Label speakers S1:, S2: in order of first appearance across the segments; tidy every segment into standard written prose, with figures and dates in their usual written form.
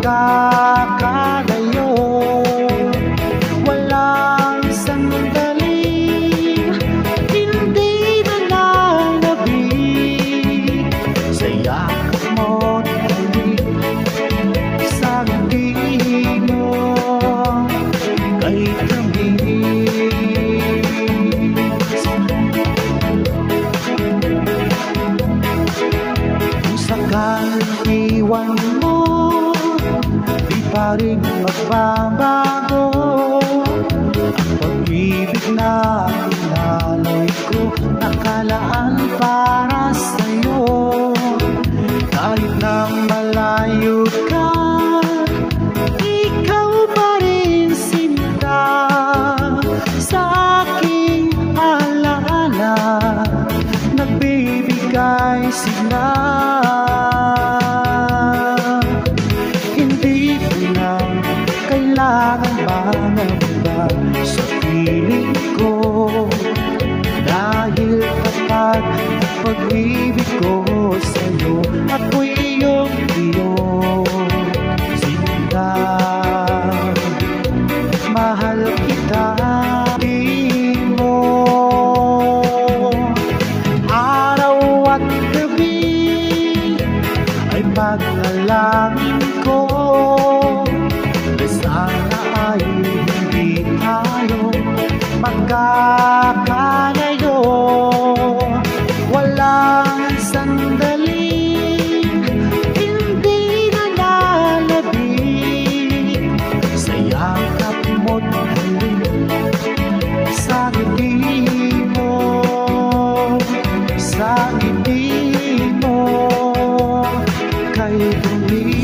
S1: magkakalayo. Walang sandaling hindi na lalabig sa yakap mo't halik sa ngiti mo kay tamis. Kung sakaling iwan mo, di pa rin magbabago ang pag-ibig na pinalay ko, nakalaan para sa'yo. Kahit na malayo ka, ikaw pa rin sinta sa aking alaala, nagbibigay sigla. Hindi ko na kailangan ba ng iba sa piling ko, dahil kapag ang pag-ibig ko sa'yo ako'y iyong-iyo. Sinta, mahal kita, di mo. Araw at gabi ay pagdalangin ko na sana ay hindi tayo magkakalayo. Walang sandaling hindi na lalabig sa yakap mo't halik sa ngiti mo, sa ngiti mo kay tumis.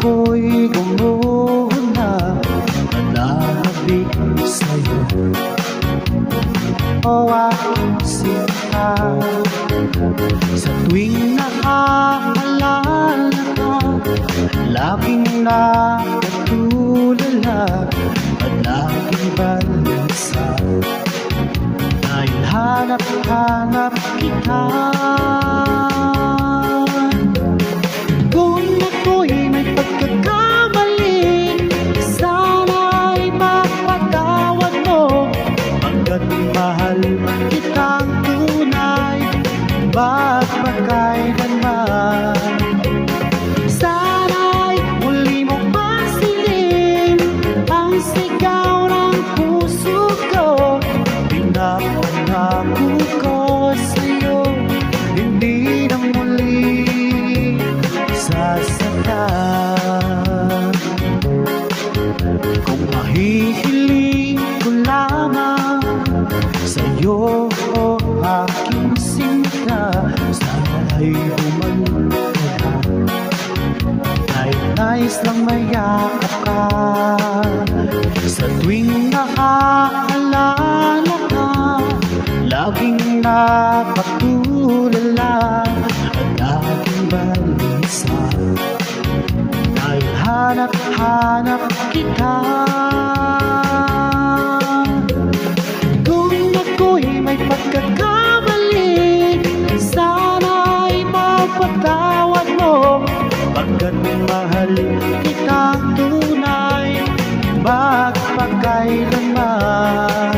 S1: Ako'y gumuna, nananabik sa'yo, o aking sinta. Sa tuwing nakaalala ka, laging nakatulala at laging balisa, dahil hanap-hanap kita. Mahal kitang tunay, magpakailanman. Sana'y muli mo pasilin ang sigaw ng puso ko. Pinapangako ko sa'yo, hindi na muli sasaktan. Kung mahihiling ko lamang sa'yo, o aking sinta, sana'y bumalik ka, kahit nais lang mayakap ka. Sa tuwing nakaalala ka, laging napatulala at laging balisa, dahil hanap-hanap kita. May pagkakamali, sana'y mapatawad mo, pagkat mahal kitang tunay, magpakailanman.